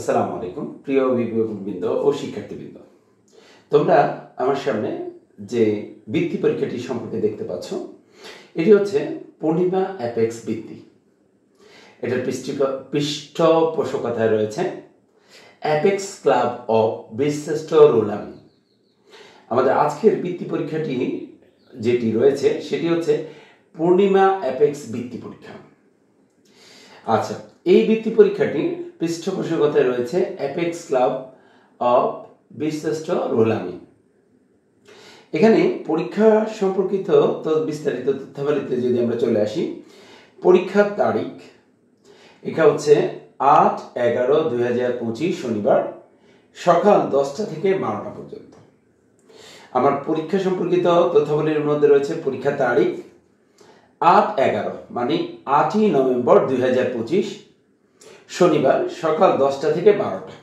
আসসালামু আলাইকুম প্রিয় অভিভাবকবৃন্দ ও শিক্ষার্থীবৃন্দ। তোমরা আমার সামনে যে বৃত্তি পরীক্ষাটি সম্পর্কে দেখতে পাচ্ছ, এটি হচ্ছে পূর্ণিমা অ্যাপেক্স বৃত্তি। এটার পৃষ্ঠপোষকতায় রয়েছে অ্যাপেক্স ক্লাব অফ বীরশ্রেষ্ঠ রুল আমি। আমাদের আজকের বৃত্তি পরীক্ষাটি যেটি রয়েছে সেটি হচ্ছে পূর্ণিমা অ্যাপেক্স বৃত্তি পরীক্ষা। আচ্ছা, এই বৃত্তি পরীক্ষাটি পৃষ্ঠপোষকতায় রয়েছে অ্যাপেক্স ক্লাব অফ বীরশ্রেষ্ঠ রুল আমি। এখানে পরীক্ষা সম্পর্কিত বিস্তারিত তথ্যাবলীতে যদি আমরা চলে আসি, পরীক্ষার তারিখ এটা হচ্ছে 8-11-2025 শনিবার সকাল 10টা থেকে 12টা পর্যন্ত। আমার পরীক্ষা সম্পর্কিত তথ্যাবলীর মধ্যে রয়েছে পরীক্ষার তারিখ 8-11 মানে 8ই নভেম্বর 2025 শনিবার সকাল 10টা থেকে 12টা।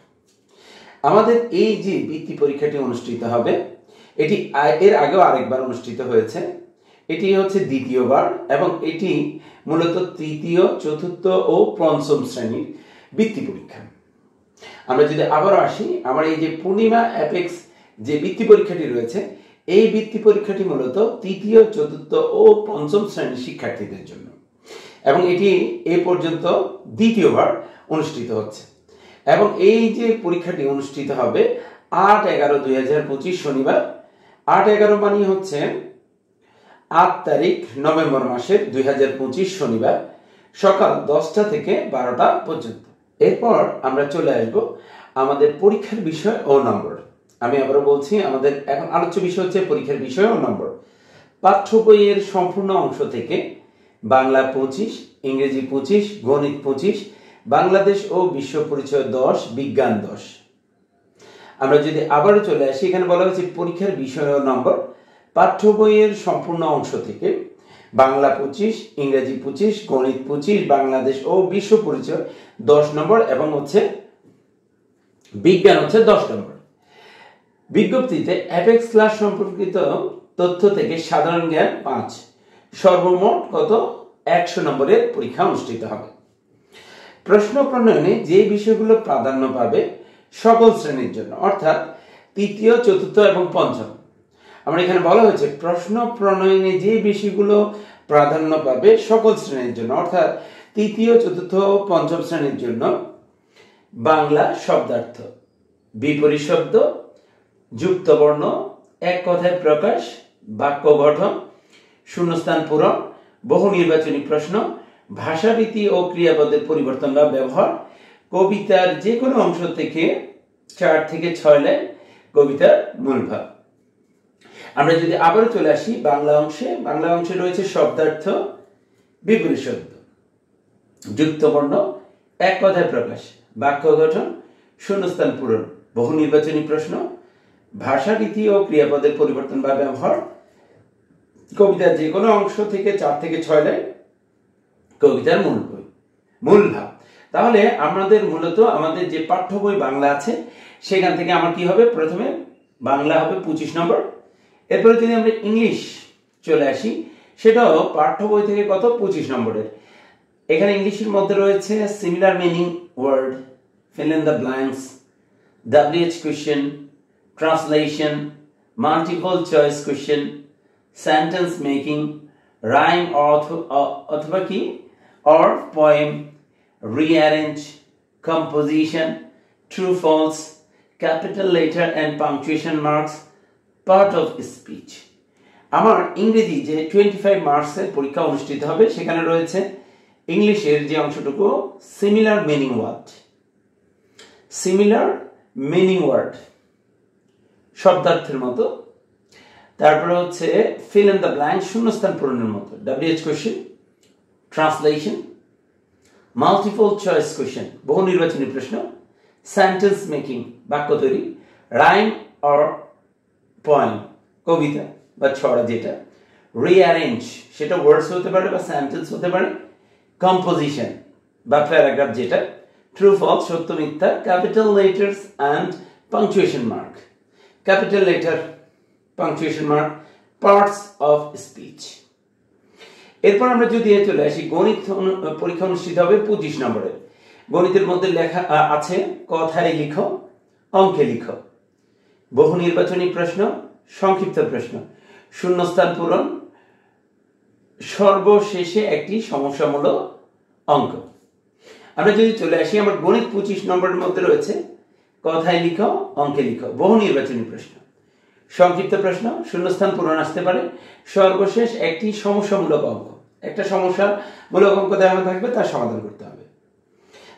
আমাদের এই যে বৃত্তি পরীক্ষাটি অনুষ্ঠিত হবে, এটি এর আগেও আরেকবার অনুষ্ঠিত হয়েছে। এটি হচ্ছে দ্বিতীয়বার এবং এটি মূলত তৃতীয়, চতুর্থ ও পঞ্চম শ্রেণীর বৃত্তি পরীক্ষা। আমরা যদি আবারও আসি, আমার এই যে পূর্ণিমা অ্যাপেক্স যে বৃত্তি পরীক্ষাটি রয়েছে, এই বৃত্তি পরীক্ষাটি মূলত তৃতীয়, চতুর্থ ও পঞ্চম শ্রেণীর শিক্ষার্থীদের জন্য এবং এটি এ পর্যন্ত দ্বিতীয়বার অনুষ্ঠিত হচ্ছে। এবং এই যে পরীক্ষাটি অনুষ্ঠিত হবে 8-11-2025 শনিবার, 8-11 মানে হচ্ছে 8 তারিখ নভেম্বর মাসের 2025 শনিবার সকাল 10টা থেকে 12টা পর্যন্ত। এরপর আমরা চলে আসব আমাদের পরীক্ষার বিষয় ও নম্বর। আমি আবারও বলছি, আমাদের এখন আলোচ্য বিষয় হচ্ছে পরীক্ষার বিষয় ও নম্বর। পাঠ্য বইয়ের সম্পূর্ণ অংশ থেকে বাংলা 25, ইংরেজি 25, গণিত 25, বাংলাদেশ ও বিশ্ব পরিচয় 10, বিজ্ঞান 10। আমরা যদি আবারও চলে আসি, এখানে বলা হয়েছে পরীক্ষার বিষয় ও নম্বর। পাঠ্য বইয়ের সম্পূর্ণ অংশ থেকে বাংলা 25, ইংরেজি 25, গণিত 25, বাংলাদেশ ও বিশ্ব পরিচয় 10 নম্বর এবং হচ্ছে বিজ্ঞান হচ্ছে 10 নম্বর। বিজ্ঞপ্তিতে অ্যাপেক্স ক্লাস সম্পর্কিত তথ্য থেকে সাধারণ জ্ঞান 5, সর্বমোট কত 100 নম্বরের পরীক্ষা অনুষ্ঠিত হবে। প্রশ্ন প্রণয়নে যে বিষয়গুলো প্রাধান্য পাবে সকল শ্রেণীর জন্য, অর্থাৎ তৃতীয়, চতুর্থ এবং পঞ্চম। আমরা এখানে বলা হয়েছে প্রশ্ন প্রণয়নে যে বিষয়গুলো প্রাধান্য পাবে সকল শ্রেণীর জন্য, অর্থাৎ তৃতীয়, চতুর্থ ও পঞ্চম শ্রেণীর জন্য বাংলা শব্দার্থ, বিপরীত শব্দ, যুক্তবর্ণ, এক কথায় প্রকাশ, বাক্য গঠন, শূন্যস্থান পূরণ, বহু নির্বাচনী প্রশ্ন, ভাষারীতি ও ক্রিয়াপদের পরিবর্তন বা ব্যবহার, কবিতার যে কোনো অংশ থেকে 4 থেকে 6 লাইন কবিতার মূল ভাব। আমরা যদি আবারও চলে আসি বাংলা অংশে রয়েছে শব্দার্থ, বিপরীত শব্দ, যুক্তবর্ণ, এক কথায় প্রকাশ, বাক্য গঠন, শূন্যস্থান পূরণ, বহু নির্বাচনী প্রশ্ন, ভাষারীতি ও ক্রিয়াপদের পরিবর্তন বা ব্যবহার, কবিতার যে কোনো অংশ থেকে 4 থেকে 6 লাইন কবিতার মূল ভাব। তাহলে আমাদের যে পাঠ্য বই বাংলা আছে, সেখান থেকে আমার কি হবে, প্রথমে বাংলা হবে 25 নম্বর। এরপরে যদি আমরা ইংলিশ চলে আসি, সেটাও পাঠ্য বই থেকে কত 25 নম্বরের। এখানে ইংলিশের মধ্যে রয়েছে similar meaning word, fill in the blanks, WH question, translation, multiple choice question, sentence making, rhyme অথবা কি or poem, rearrange, composition, true false, capital letter and punctuation marks, part of speech. আমার ইংরেজি যে 25 মার্কসের পরীক্ষা অনুষ্ঠিত হবে, সেখানে রয়েছে ইংলিশের যে অংশটুকু সিমিলার মিনিং ওয়ার্ড শব্দার্থের মতো, তারপরে হচ্ছে fill in the blank শূন্যস্থান পূরণের মতো, WH question, translation, multiple choice question বহু নির্বাচনী প্রশ্ন, sentence making বাক্য তৈরি, rhyme or poem কবিতা বা ছড়া যেটা, rearrange সেটা ওয়ার্ডস হতে পারে বা সেন্টেন্স হতে পারে, composition বা প্যারাগ্রাফ যেটা, true false সত্য মিথ্যা, capital letters and punctuation mark, capital letter, punctuation mark, parts of speech। এরপর আমরা যদি চলে আসি গণিত পরীক্ষা অনুষ্ঠিত হবে 25 নম্বরের। গণিতের মধ্যে লেখা আছে কথায় লিখো, অঙ্কে লিখো, বহু নির্বাচনী প্রশ্ন, সংক্ষিপ্ত প্রশ্ন, শূন্যস্থান পূরণ, সর্বশেষে একটি সমস্যামূলক অঙ্ক। আমরা যদি চলে আসি, আমার গণিত 25 নম্বরের মধ্যে রয়েছে কথায় লিখো, অঙ্কে লিখো, বহু নির্বাচনী প্রশ্ন, সংক্ষিপ্ত প্রশ্ন, শূন্যস্থান পূরণ আসতে পারে, সর্বশেষ একটি সমস্যামূলক অঙ্ক। একটা সমস্যামূলক অঙ্ক দেওয়া থাকবে, তার সমাধান করতে হবে।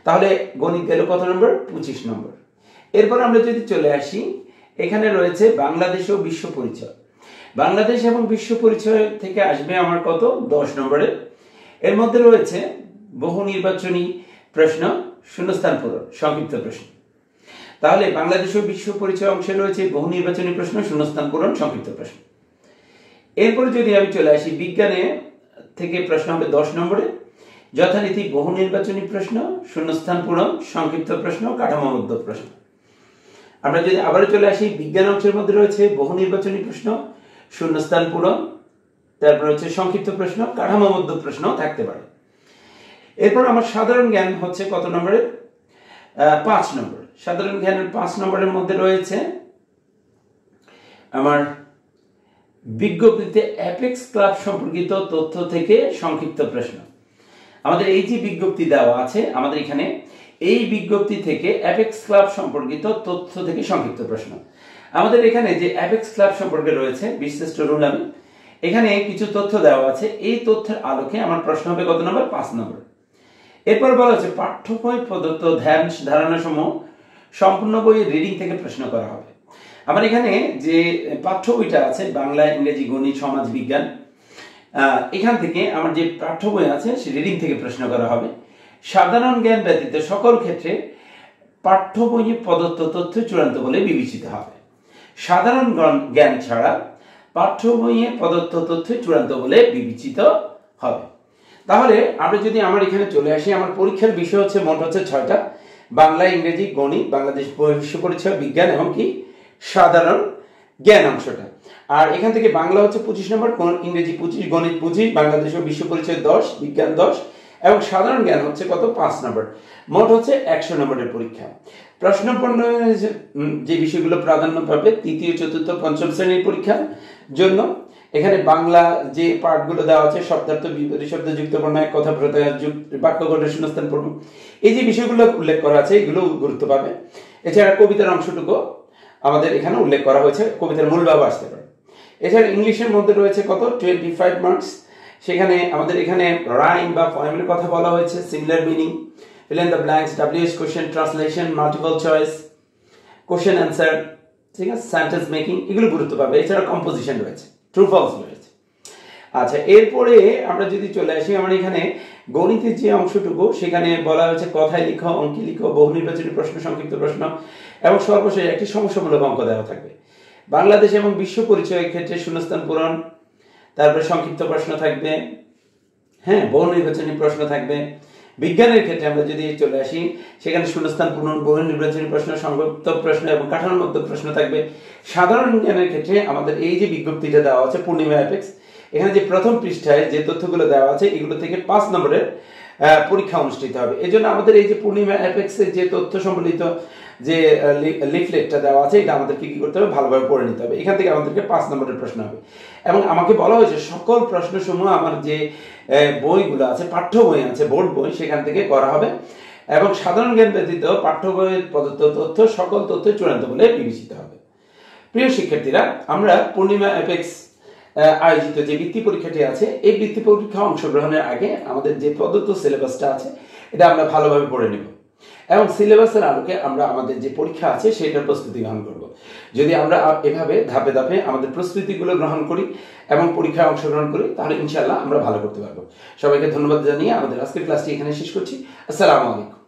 তাহলে গণিত গেল কত নম্বর? 25 নম্বর। এরপর আমরা যদি চলে আসি, এখানে রয়েছে বাংলাদেশ ও বিশ্ব পরিচয়। বাংলাদেশ এবং বিশ্ব পরিচয় থেকে আসবে আমার কত? 10 নম্বরের। এর মধ্যে রয়েছে বহু নির্বাচনী প্রশ্ন, শূন্যস্থান পূরণ, সংক্ষিপ্ত প্রশ্ন। তাহলে বাংলাদেশ ও বিশ্ব পরিচয় অংশে রয়েছে বহু নির্বাচনী প্রশ্ন, শূন্যস্থান পূরণ, সংক্ষিপ্ত প্রশ্ন। এরপর যদি আমি চলে আসি, বিজ্ঞানে থেকে প্রশ্ন হবে 10 নম্বরে, যথারীতি বহু নির্বাচনী প্রশ্ন, শূন্যস্থান পূরণ, সংক্ষিপ্ত প্রশ্ন, কাঠামোবদ্ধ প্রশ্ন। আমরা যদি আবার চলে আসি, বিজ্ঞান অংশের মধ্যে রয়েছে বহু নির্বাচনী প্রশ্ন, শূন্যস্থান পূরণ, তারপর হচ্ছে সংক্ষিপ্ত প্রশ্ন, কাঠামোবদ্ধ প্রশ্ন থাকতে পারে। এরপর আমার সাধারণ জ্ঞান হচ্ছে কত নম্বরে? 5 নম্বর। সাধারণ জ্ঞানের 5 নম্বরের মধ্যে রয়েছে আমার বিজ্ঞপ্তিতে অ্যাপেক্স ক্লাব সম্পর্কিত তথ্য থেকে সংক্ষিপ্ত প্রশ্ন। আমাদের এই যে বিজ্ঞপ্তি দেওয়া আছে আমাদের এখানে, এই বিজ্ঞপ্তি থেকে অ্যাপেক্স ক্লাব সম্পর্কিত তথ্য থেকে সংক্ষিপ্ত প্রশ্ন। আমাদের এখানে যে অ্যাপেক্স ক্লাব সম্পর্কে রয়েছে, বিশিষ্ট রুল, আমি এখানে কিছু তথ্য দেওয়া আছে, এই তথ্যের আলোকে আমার প্রশ্ন হবে কত নম্বর? 5 নম্বর। এরপর বলা হচ্ছে পাঠ্য বই প্রদত্ত ধ্যান ধারণা সমূহ সম্পূর্ণ বইয়ের রিডিং থেকে প্রশ্ন করা হবে। আমার এখানে যে পাঠ্য বইটা আছে, বাংলা, ইংরেজি, গণিত, সমাজ বিজ্ঞান, এখান থেকে আমার যে পাঠ্য বই আছে সে রিডিং থেকে প্রশ্ন করা হবে। সাধারণ জ্ঞান ব্যতীত সকল ক্ষেত্রে পাঠ্য বইয়ে প্রদত্ত তথ্য চূড়ান্ত বলে বিবেচিত হবে। সাধারণ জ্ঞান ছাড়া পাঠ্য বইয়ে প্রদত্ত তথ্য চূড়ান্ত বলে বিবেচিত হবে। তাহলে আমরা যদি আমার এখানে চলে আসি, আমার পরীক্ষার বিষয় হচ্ছে মোট হচ্ছে 6টা: বাংলা, ইংরেজি, গণিত, বাংলাদেশ বিশ্ব পরিচয়, বিজ্ঞান এবং কি সাধারণ জ্ঞান অংশটা। আর এখান থেকে বাংলা হচ্ছে 25 নম্বর, ইংরেজি 25, গণিত 25, বাংলাদেশ ও বিশ্ব পরিচয় 10, বিজ্ঞান 10 এবং সাধারণ জ্ঞান হচ্ছে কত? 5 নম্বর। মোট হচ্ছে 100 নম্বরের পরীক্ষা। প্রশ্ন প্রণয়নের যে বিষয়গুলো প্রাধান্য পাবে তৃতীয়, চতুর্থ, পঞ্চম শ্রেণীর পরীক্ষার জন্য, এখানে বাংলা যে পাঠগুলো দেওয়া আছে, শব্দার্থ, বিপরীত শব্দ, যুক্ত বর্ণ, এক কথা, প্রত্যয়, বাক্য গঠন, শূন্যস্থান পূরণ, এই যে বিষয়গুলো উল্লেখ করা আছে এগুলো গুরুত্ব পাবে। এছাড়া কবিতার অংশটুকু আমাদের এখানে উল্লেখ করা হয়েছে, কবিতার মূল ভাব আসতে পারে। এছাড়া ইংলিশের মধ্যে রয়েছে কত? 25 মার্কস। সেখানে আমাদের এখানে রাইম বা পয়েমের কথা বলা হয়েছে, similar meaning, fill in the blanks, WH question, translation, multiple choice, question answer, ঠিক আছে, সেন্টেন্স মেকিং, এগুলো গুরুত্ব পাবে। এছাড়া কম্পোজিশন রয়েছে, ট্রু ফলস রয়েছে। আচ্ছা, এরপরে আমরা যদি চলে আসি, আমার এখানে গণিতের যে অংশটুকু সেখানে বলা হয়েছে কথায় লিখো, অঙ্কে লিখো, বহু নির্বাচনী প্রশ্ন, সংক্ষিপ্ত প্রশ্ন এবং সর্বশেষ একটি সমস্যামূলক অঙ্ক দেওয়া থাকবে। বাংলাদেশ এবং বিশ্ব পরিচয়ের ক্ষেত্রে শূন্যস্থান পূরণ, তারপরে সংক্ষিপ্ত প্রশ্ন থাকবে, হ্যাঁ, বহু নির্বাচনী প্রশ্ন থাকবে। বিজ্ঞানের ক্ষেত্রে আমরা যদি চলে আসি, সেখানে শূন্যস্থান পূরণ, বহু নির্বাচনী প্রশ্ন, সংক্ষিপ্ত প্রশ্ন এবং কাঠামোগত প্রশ্ন থাকবে। সাধারণ জ্ঞানের ক্ষেত্রে আমাদের এই যে বিজ্ঞপ্তিটা দেওয়া আছে পূর্ণিমা অ্যাপেক্স, এখানে যে প্রথম পৃষ্ঠায় যে তথ্যগুলো দেওয়া আছে এগুলো থেকে 5 নম্বরের পরীক্ষা অনুষ্ঠিত হবে। এই জন্য আমাদের এই যে পূর্ণিমা অ্যাপেক্সের যে তথ্য সম্বলিত যে লিফলেটটা দেওয়া আছে, এটা আমাদেরকে কি করতে হবে? ভালোভাবে পড়ে নিতে হবে। এখান থেকে আমাদেরকে 5 নম্বরের প্রশ্ন হবে এবং আমাকে বলা হয়েছে সকল প্রশ্নসমূহ আমার যে বইগুলো আছে, পাঠ্য বই আছে, বোর্ড বই, সেখান থেকে করা হবে এবং সাধারণ জ্ঞান ব্যতীত পাঠ্য বইয়ের প্রদত্ত তথ্য সকল তথ্য চূড়ান্ত বলে বিবেচিত হবে। প্রিয় শিক্ষার্থীরা, আমরা পূর্ণিমা অ্যাপেক্স আয়োজিত যে বৃত্তি পরীক্ষাটি আছে, এই বৃত্তি পরীক্ষা অংশগ্রহণের আগে আমাদের যে প্রদত্ত সিলেবাসটা আছে এটা আমরা ভালোভাবে পড়ে নেব এবং সিলেবাসের আলোকে আমরা আমাদের যে পরীক্ষা আছে সেটার প্রস্তুতি গ্রহণ করব। যদি আমরা এভাবে ধাপে ধাপে আমাদের প্রস্তুতিগুলো গ্রহণ করি এবং পরীক্ষায় অংশগ্রহণ করি, তাহলে ইনশাআল্লাহ আমরা ভালো করতে পারবো। সবাইকে ধন্যবাদ জানিয়ে আমাদের আজকের ক্লাসটি এখানে শেষ করছি। আসসালামু আলাইকুম।